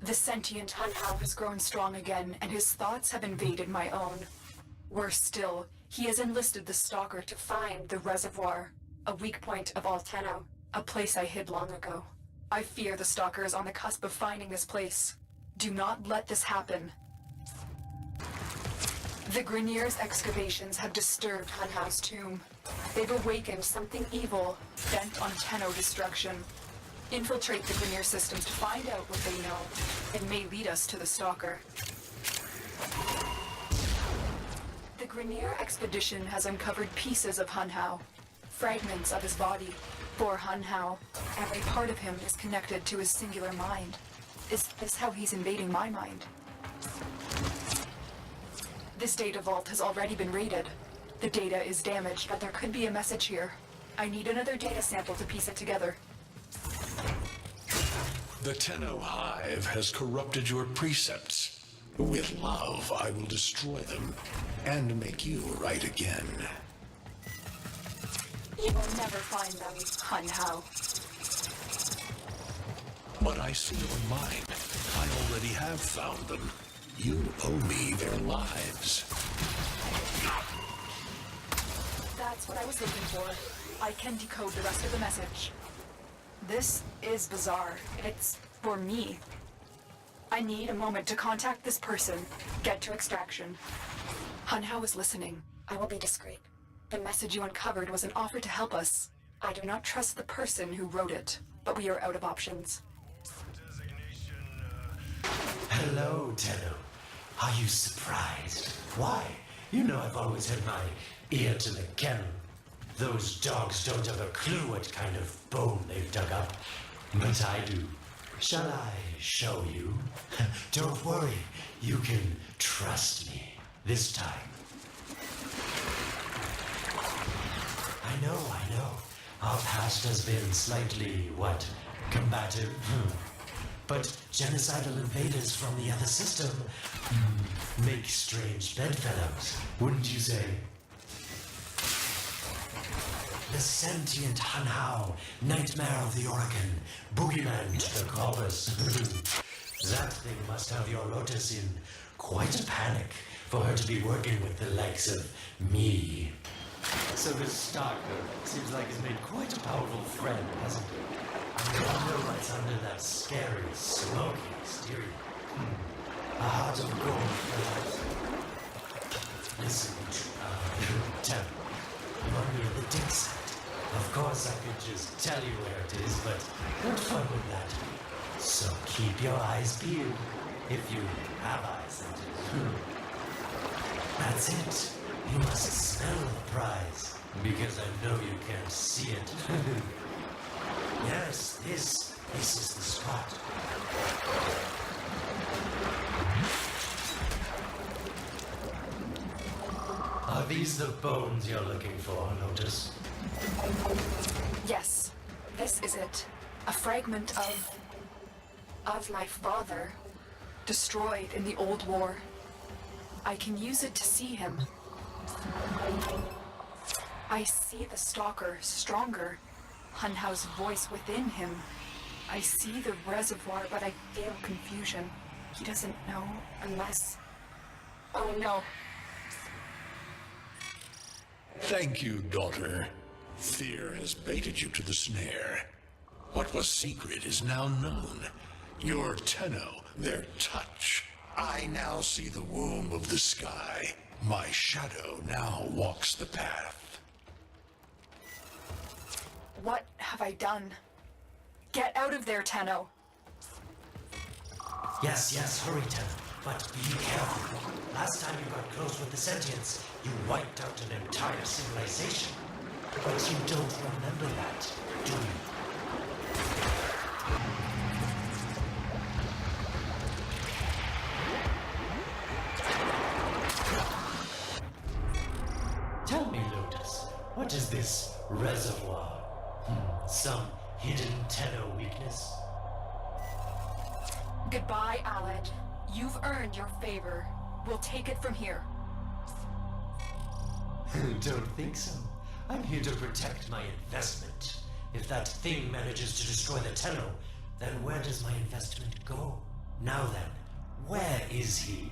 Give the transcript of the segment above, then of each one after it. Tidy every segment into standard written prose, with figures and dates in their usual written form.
The sentient Hunhow has grown strong again, and his thoughts have invaded my own. Worse still, he has enlisted the Stalker to find the reservoir, a weak point of Alteno, a place I hid long ago. I fear the Stalker is on the cusp of finding this place. Do not let this happen. The Grineer's excavations have disturbed Hunhow's tomb. They've awakened something evil, bent on Tenno destruction. Infiltrate the Grineer systems to find out what they know. It may lead us to the Stalker. The Grineer expedition has uncovered pieces of Hunhow, fragments of his body. For Hunhow, every part of him is connected to his singular mind. Is this how he's invading my mind? This data vault has already been raided. The data is damaged, but there could be a message here. I need another data sample to piece it together. The Tenno Hive has corrupted your precepts. With love, I will destroy them and make you right again. You will never find them, Hunhow. But I see your mind. I already have found them. You owe me their lives. That's what I was looking for. I can decode the rest of the message. This is bizarre. It's for me. I need a moment to contact this person, get to extraction. Hunhow is listening. I will be discreet. The message you uncovered was an offer to help us. I do not trust the person who wrote it, but we are out of options. Hello, Tenno. Are you surprised? Why? You know I've always had my ear to the kennel. Those dogs don't have a clue what kind of bone they've dug up. But I do. Shall I show you? Don't worry. You can trust me. This time. I know. Our past has been slightly, combative? But genocidal invaders from the other system make strange bedfellows, wouldn't you say? The sentient Hunhow, nightmare of the Orokin, boogeyman to the corpus. That thing must have your Lotus in quite a panic for her to be working with the likes of me. So this Stalker seems like he's made quite a powerful friend, hasn't he? I wonder what's under that scary, smoky exterior. A heart of gold, perhaps. Listen, Tem, you want me at the dig site? Of course I could just tell you where it is, but what fun would that be? So keep your eyes peeled, if you have eyes, that is. That's it. You must smell the prize, because I know you can't see it. Yes, this is the spot. Are these the bones you're looking for, Lotus? Yes, this is it. A fragment of my father, destroyed in the old war. I can use it to see him. I see the Stalker stronger. Hunhow's voice within him. I see the reservoir, but I feel confusion. He doesn't know unless... Oh no. Thank you, daughter. Fear has baited you to the snare. What was secret is now known. Your Tenno, their touch. I now see the womb of the sky. My shadow now walks the path. What have I done? Get out of there, Tenno! Yes, hurry, Tenno. But be careful. Last time you got close with the sentients, you wiped out an entire civilization. But you don't remember that, do you? Tell me, Lotus, what is this reservoir? Some hidden Tenno weakness? Goodbye, Aled. You've earned your favor. We'll take it from here. Don't think so. I'm here to protect my investment. If that thing manages to destroy the Tenno, then where does my investment go? Now then, where is he?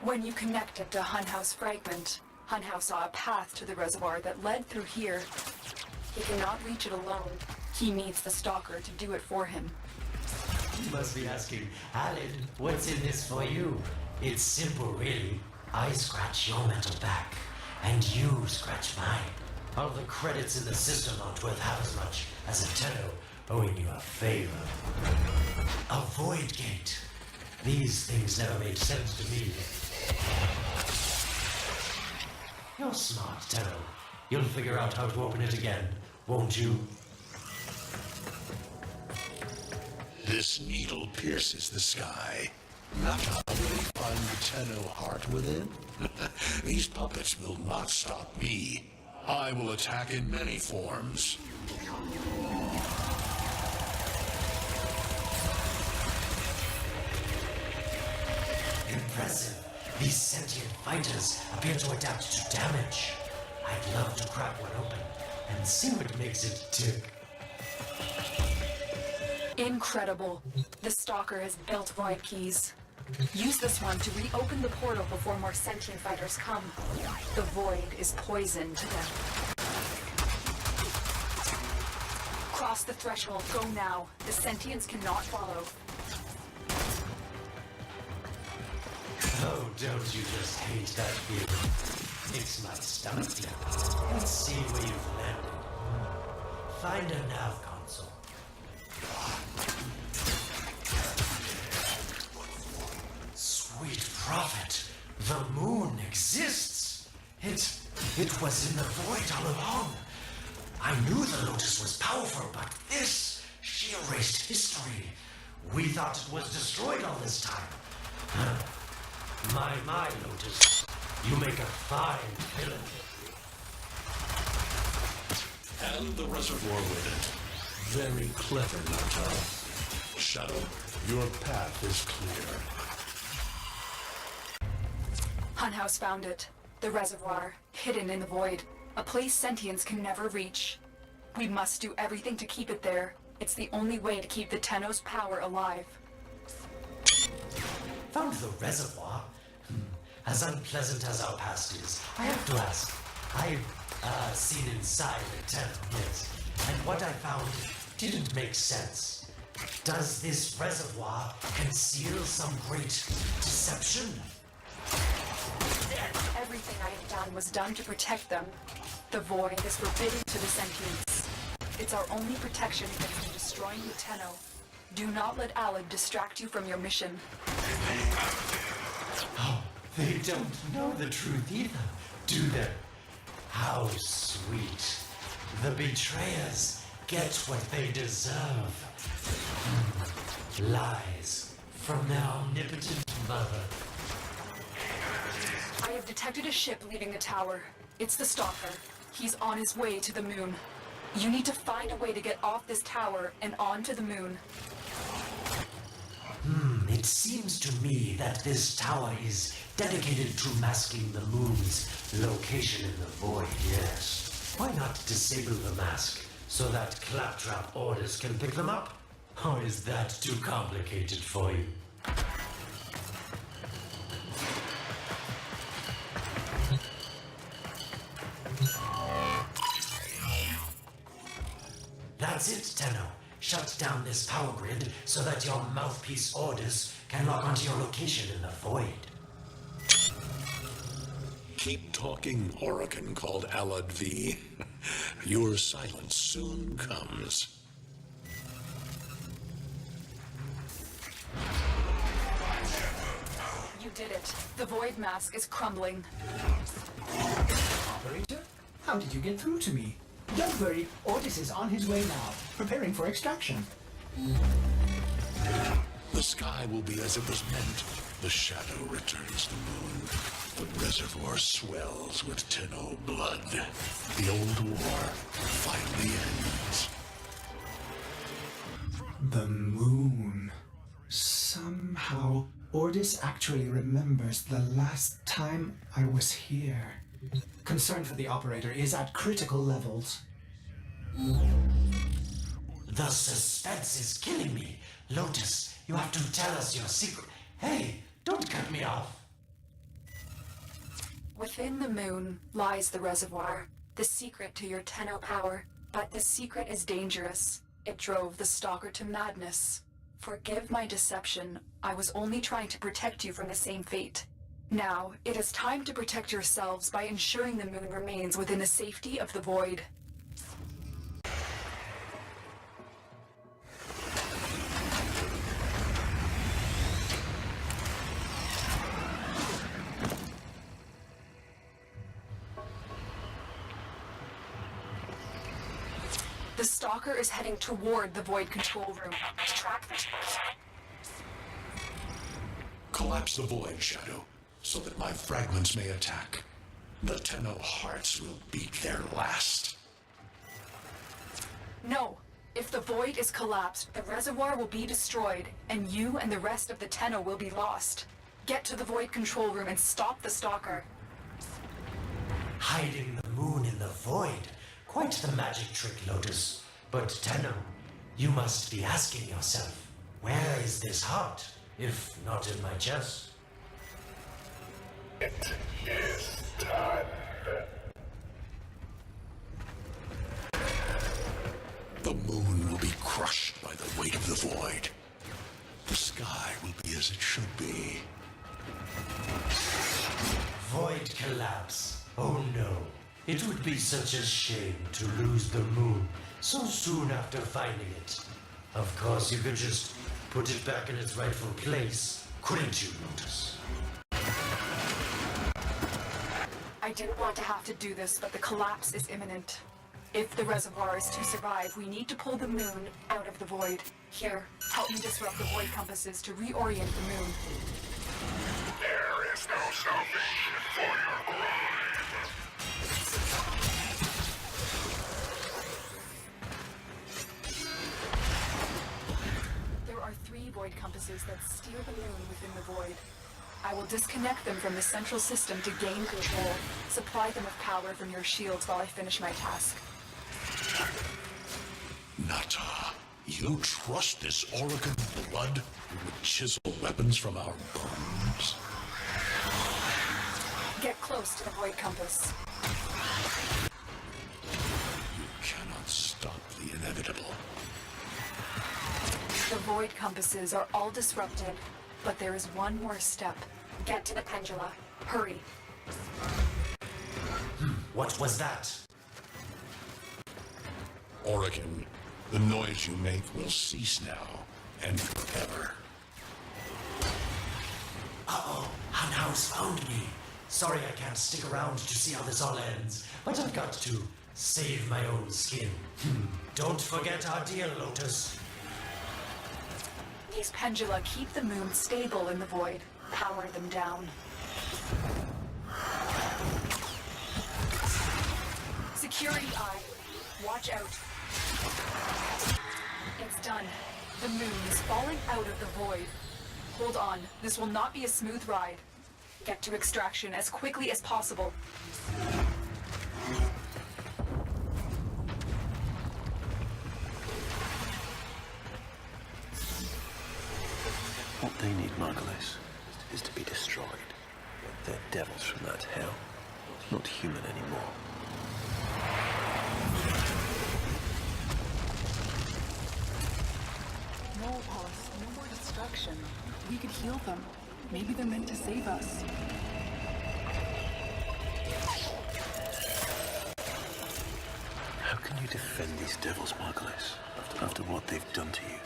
When you connected to Hunhouse Fragment, Hunhouse saw a path to the reservoir that led through here. He cannot reach it alone. He needs the Stalker to do it for him. You must be asking, Alid, what's in this for you? It's simple, really. I scratch your metal back, and you scratch mine. All the credits in the system aren't worth half as much as a tenno owing you a favor. A void gate. These things never made sense to me. You're smart, Tenno. You'll figure out how to open it again, won't you? This needle pierces the sky. Not how will we find the Tenno heart within? These puppets will not stop me. I will attack in many forms. Impressive. These sentient fighters appear to adapt to damage. I'd love to crack one open and see what makes it tick. Incredible. The Stalker has built void keys. Use this one to reopen the portal before more sentient fighters come. The void is poison to them. Cross the threshold. Go now. The sentients cannot follow. Oh, don't you just hate that feeling? Makes my stomach flip. Let's see where you've landed. Find a nav console. Sweet prophet, the moon exists. It was in the void all along. I knew the Lotus was powerful, but this, she erased history. We thought it was destroyed all this time. My, Lotus. You make a fine villain. And the reservoir with it. Very clever, Nato. Shadow, your path is clear. Hunhouse found it. The reservoir, hidden in the void. A place sentients can never reach. We must do everything to keep it there. It's the only way to keep the Tenno's power alive. Found the reservoir? As unpleasant as our past is, I have to ask. I've seen inside the Tenno, yes. And what I found didn't make sense. Does this reservoir conceal some great deception? Everything I have done was done to protect them. The void is forbidden to the sentients. It's our only protection against destroying the Tenno. Do not let Alid distract you from your mission. Oh, they don't know the truth either, do they? How sweet. The betrayers get what they deserve. Lies from their omnipotent mother. I have detected a ship leaving the tower. It's the Stalker. He's on his way to the moon. You need to find a way to get off this tower and onto the moon. It seems to me that this tower is dedicated to masking the moon's location in the void, yes. Why not disable the mask so that claptrap orders can pick them up? Or is that too complicated for you? That's it, Tenno. Shut down this power grid so that your mouthpiece orders can lock onto your location in the void. Keep talking, Orokin called Alad V. Your silence soon comes. You did it. The void mask is crumbling. Operator? How did you get through to me? Don't worry, Otis is on his way now, preparing for extraction. The sky will be as it was meant. The shadow returns the moon. The reservoir swells with Tenno blood. The old war finally ends. The moon. Somehow, Ordis actually remembers the last time I was here. Concern for the operator is at critical levels. The suspense is killing me. Lotus, you have to tell us your secret. Hey, don't cut me off. Within the moon lies the reservoir, the secret to your Tenno power. But the secret is dangerous. It drove the Stalker to madness. Forgive my deception. I was only trying to protect you from the same fate. Now, it is time to protect yourselves by ensuring the moon remains within the safety of the void. The Stalker is heading toward the Void control room. Track the... Collapse the Void, Shadow, so that my fragments may attack. The Tenno hearts will beat their last. No. If the Void is collapsed, the reservoir will be destroyed, and you and the rest of the Tenno will be lost. Get to the Void control room and stop the Stalker. Hiding the moon in the void. Quite the magic trick, Lotus. But Tenno, you must be asking yourself, where is this heart, if not in my chest? It is time. The moon will be crushed by the weight of the void. The sky will be as it should be. Void collapse. Oh no. It would be such a shame to lose the moon so soon after finding it. Of course, you could just put it back in its rightful place, couldn't you, Lotus? I didn't want to have to do this, but the collapse is imminent. If the reservoir is to survive, we need to pull the moon out of the void. Here, help me disrupt the void compasses to reorient the moon. There is no salvation for your crime. There are 3 void compasses that steer the moon within the void. I will disconnect them from the central system to gain control. Supply them with power from your shields while I finish my task. Nata, you trust this Orokin blood who would chisel weapons from our bones? Get close to the void compass. You cannot stop the inevitable. The void compasses are all disrupted, but there is one more step. Get to the pendula. Hurry. What was that? Orokin, the noise you make will cease now, and forever. Uh-oh, Hanau's found me. Sorry I can't stick around to see how this all ends, but I've got to save my own skin. Don't forget our deal, Lotus. These pendula keep the moon stable in the void. Power them down. Security eye. Watch out. It's done. The moon is falling out of the void. Hold on. This will not be a smooth ride. Get to extraction as quickly as possible. What they need, Margulis, is to be destroyed. They're devils from that hell, not human anymore. No, Pulse, no more destruction. We could heal them. Maybe they're meant to save us. How can you defend these devils, Margulis, after what they've done to you?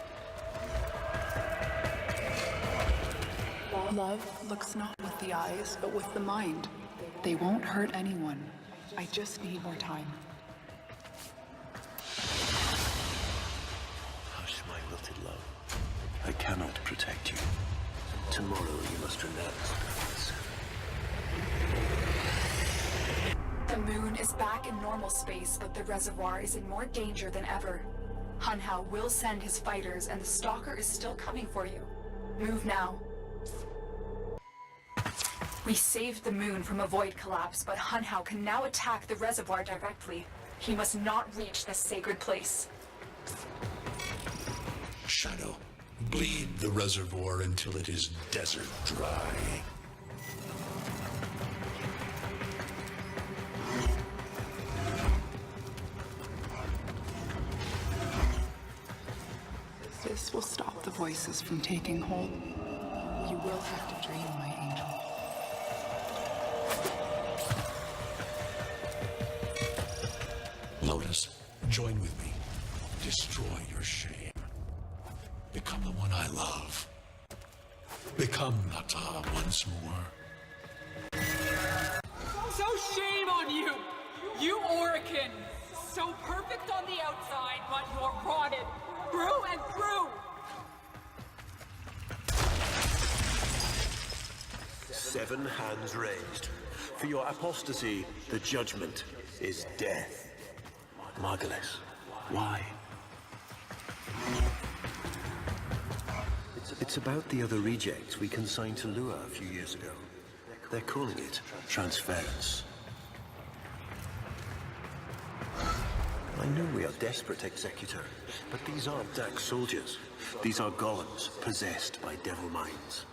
Love looks not with the eyes, but with the mind. They won't hurt anyone. I just need more time. Hush, my wilted love. I cannot protect you. Tomorrow you must renounce darkness. The moon is back in normal space, but the reservoir is in more danger than ever. Hunhao will send his fighters, and the Stalker is still coming for you. Move now. We saved the moon from a void collapse, but Hunhao can now attack the reservoir directly. He must not reach this sacred place. Shadow, bleed the reservoir until it is desert dry. This will stop the voices from taking hold. You will have to dream, my angel. Lotus, join with me. Destroy your shame. Become the one I love. Become Nata once more. So shame on you! You Orican! So perfect on the outside, but you're rotted through and through! 7 hands raised. For your apostasy, the judgment is death. Margulis, why? It's about the other rejects we consigned to Lua a few years ago. They're calling it transference. I know we are desperate, Executor, but these aren't Dax soldiers. These are golems possessed by devil minds.